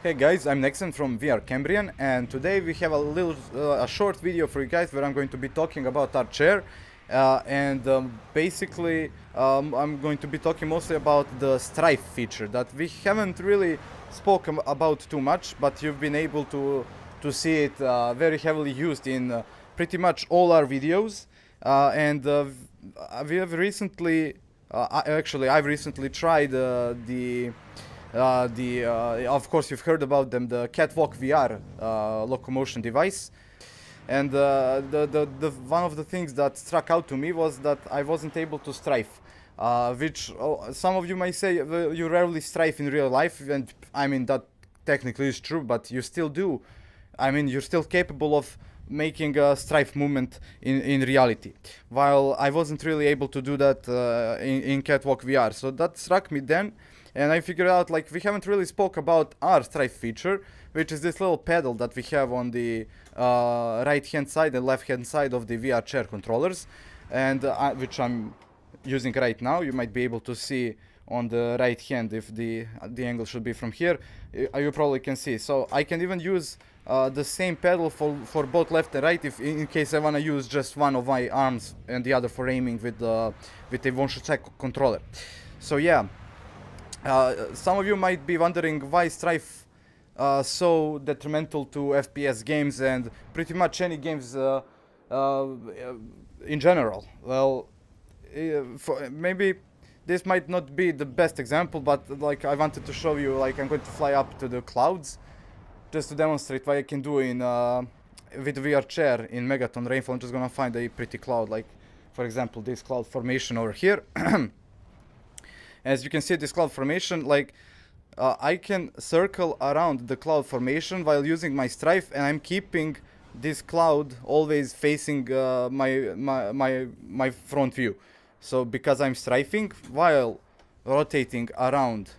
Hey guys, I'm Nexon from VR Cambrian, and today we have a short video for you guys where I'm going to be talking about our chair, basically I'm going to be talking mostly about the Strife feature that we haven't really spoken about too much, but you've been able to see it very heavily used in pretty much all our videos, we have recently, I've recently tried of course you've heard about them, the Catwalk VR locomotion device, and the one of the things that struck out to me was that I wasn't able to strafe, which some of you might say you rarely strafe in real life, and I mean that technically is true, but you still do. I mean, you're still capable of making a strafe movement in reality, while I wasn't really able to do that in Catwalk VR. So that struck me then, and I figured out, like, we haven't really spoke about our Strife feature, which is this little pedal that we have on the right hand side and left hand side of the VR chair controllers, and which I'm using right now. You might be able to see on the right hand if the angle should be from here. You probably can see. So I can even use the same pedal for both left and right, if in case I want to use just one of my arms and the other for aiming with a one-shot controller. So yeah. Some of you might be wondering why Strife so detrimental to FPS games and pretty much any games in general. Well, maybe this might not be the best example, but like I wanted to show you, like I'm going to fly up to the clouds just to demonstrate what I can do in with VR chair in Megaton Rainfall. I'm just gonna find a pretty cloud, like for example this cloud formation over here. As you can see, this cloud formation, like I can circle around the cloud formation while using my Strife, and I'm keeping this cloud always facing my front view. So because I'm strafing while rotating around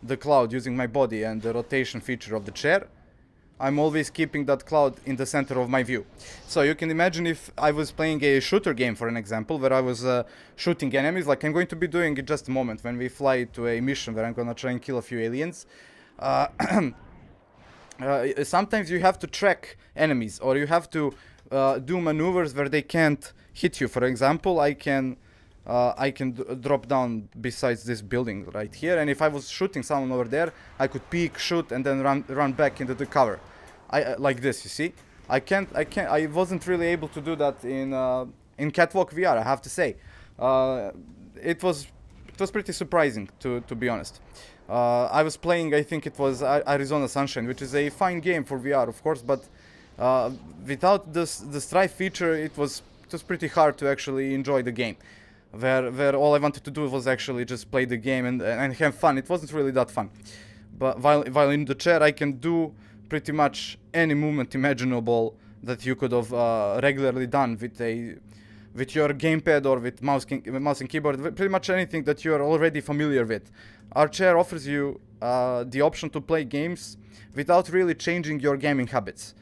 the cloud using my body and the rotation feature of the chair, I'm always keeping that cloud in the center of my view. So you can imagine if I was playing a shooter game, for an example, where I was shooting enemies, like I'm going to be doing in just a moment when we fly to a mission where I'm gonna try and kill a few aliens. Sometimes you have to track enemies, or you have to do maneuvers where they can't hit you. For example, I can drop down besides this building right here, and if I was shooting someone over there, I could peek, shoot, and then run back into the cover. Like this, you see. I wasn't really able to do that in Catwalk VR, I have to say. It was pretty surprising, to be honest. I was playing, I think it was Arizona Sunshine, which is a fine game for VR, of course, but without the Strife feature, it was pretty hard to actually enjoy the game. Where all I wanted to do was actually just play the game and have fun. It wasn't really that fun. But while in the chair, I can do pretty much any movement imaginable that you could have regularly done with your gamepad or with mouse and keyboard. Pretty much anything that you are already familiar with. Our chair offers you the option to play games without really changing your gaming habits.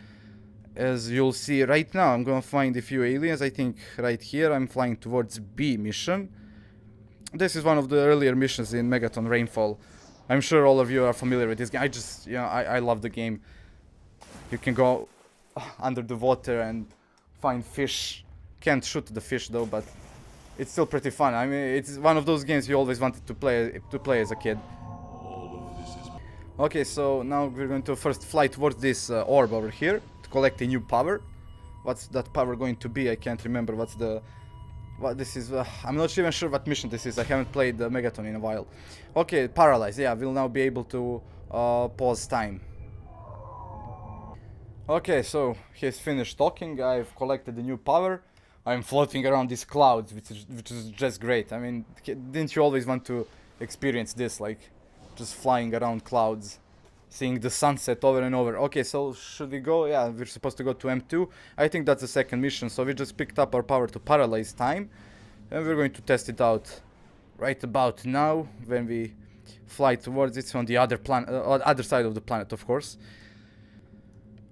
As you'll see right now, I'm gonna find a few aliens. I think right here I'm flying towards B mission. This is one of the earlier missions in Megaton Rainfall. I'm sure all of you are familiar with this game. I love the game. You can go under the water and find fish. Can't shoot the fish though, but it's still pretty fun. I mean, it's one of those games you always wanted to play as a kid. Okay, so now we're going to first fly towards this orb over here to collect a new power. What's that power going to be? I can't remember what this is. I'm not even sure what mission this is. I haven't played the Megaton in a while. Okay, paralyze. Yeah, we'll now be able to pause time. Okay, so he's finished talking. I've collected the new power. I'm floating around these clouds, which is just great. I mean, didn't you always want to experience this, like just flying around clouds, seeing the sunset over and over? Okay, so should we go? Yeah, we're supposed to go to M2. I think that's the second mission, so we just picked up our power to paralyze time, and we're going to test it out right about now when we fly towards it on the other planet, other side of the planet, of course.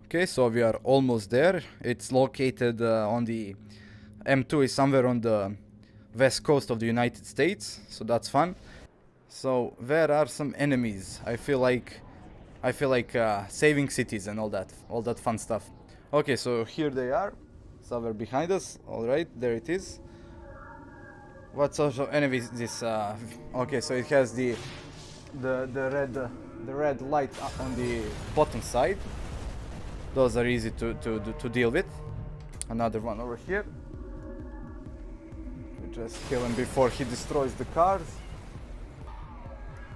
Okay, so we are almost there. It's located on the M2 is somewhere on the west coast of the United States, so that's fun. So where are some enemies? I feel like I feel like saving cities and all that fun stuff. Okay, so here they are, somewhere behind us. All right, there it is. What sort of enemy is this? Okay, so it has the red light on the bottom side. Those are easy to deal with. Another one over here. We just kill him before he destroys the cars.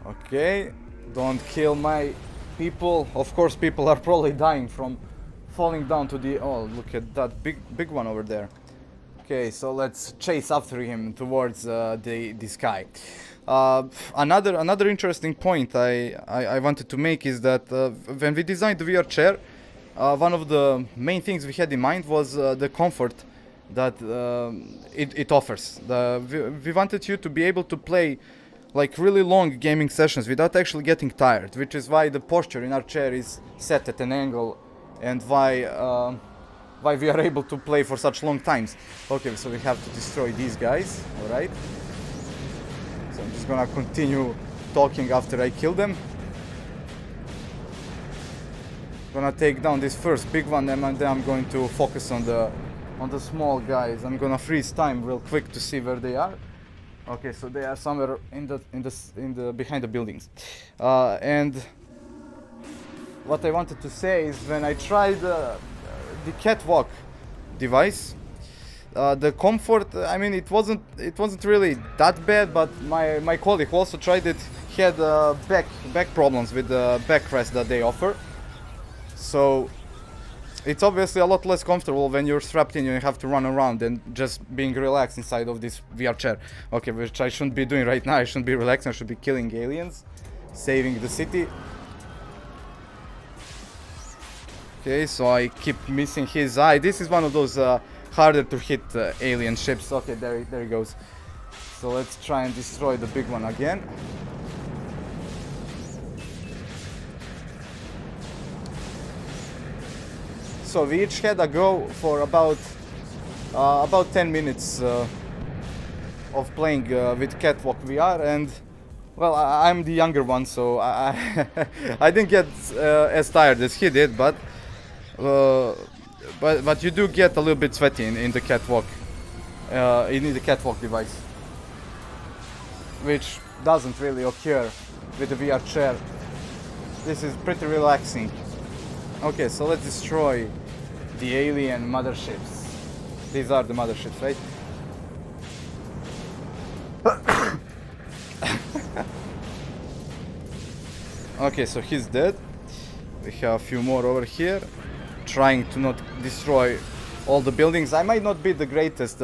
Okay, don't kill my people. Of course, people are probably dying from falling down to the... Oh, look at that big one over there. Okay, so let's chase after him towards the sky. Another interesting point I wanted to make is that when we designed the VR chair, one of the main things we had in mind was the comfort that it offers. We wanted you to be able to play like really long gaming sessions without actually getting tired, which is why the posture in our chair is set at an angle, and why we are able to play for such long times. Okay, so we have to destroy these guys, alright? So I'm just gonna continue talking after I kill them. Gonna take down this first big one, and then I'm going to focus on the small guys. I'm gonna freeze time real quick to see where they are. Okay, so they are somewhere in the behind the buildings. And what I wanted to say is, when I tried the catwalk device, the comfort, I mean, it wasn't really that bad, but my colleague who also tried it, he had back problems with the backrest that they offer. So it's obviously a lot less comfortable when you're strapped in and you have to run around than just being relaxed inside of this VR chair. Okay, which I shouldn't be doing right now. I shouldn't be relaxing, I should be killing aliens, saving the city. Okay, so I keep missing his eye. This is one of those harder to hit alien ships. Okay, there he goes. So let's try and destroy the big one again. So we each had a go for about 10 minutes of playing with Catwalk VR, and well, I'm the younger one, so I didn't get as tired as he did, but you do get a little bit sweaty in the Catwalk device, which doesn't really occur with the VR chair. This is pretty relaxing. Okay, so let's destroy the alien motherships. These are the motherships, right? Okay, so he's dead. We have a few more over here, trying to not destroy all the buildings. I might not be the greatest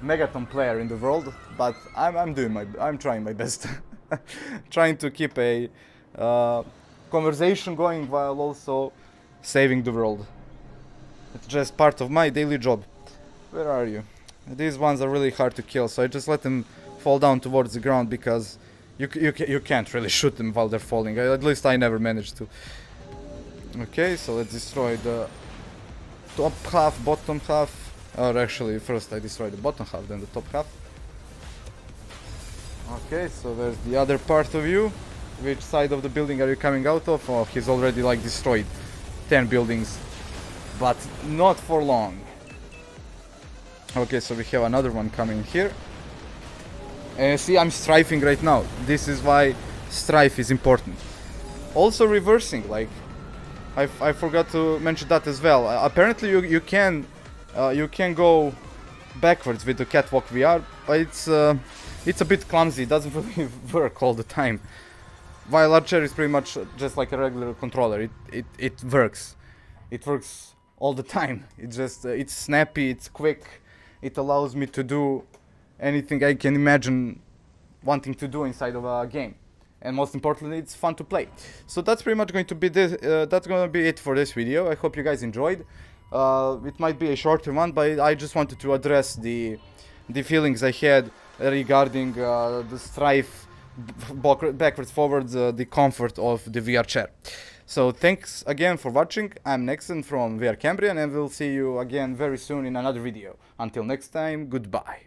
Megaton player in the world, but I'm trying my best. Trying to keep a conversation going while also saving the world. It's just part of my daily job. Where are you? These ones are really hard to kill, so I just let them fall down towards the ground, because you can't really shoot them while they're falling. At least I never managed to. Okay, so let's destroy the top half, bottom half. Or actually, first I destroy the bottom half, then the top half. Okay, so there's the other part of you. Which side of the building are you coming out of? Oh, he's already like destroyed 10 buildings, but not for long. Okay, so we have another one coming here. See, I'm strafing right now. This is why strafe is important. Also reversing, like I forgot to mention that as well. Apparently you can go backwards with the Catwalk VR, but it's a bit clumsy. It doesn't really work all the time. While our chair is pretty much just like a regular controller, it works. It works all the time. It's snappy, it's quick. It allows me to do anything I can imagine wanting to do inside of a game. And most importantly, it's fun to play. So that's pretty much going to be that's going to be it for this video. I hope you guys enjoyed. It might be a shorter one, but I just wanted to address the feelings I had regarding the strife, backwards, forwards, the comfort of the VR chair. So thanks again for watching. I'm Nexon from VR Cambrian, and we'll see you again very soon in another video. Until next time, goodbye.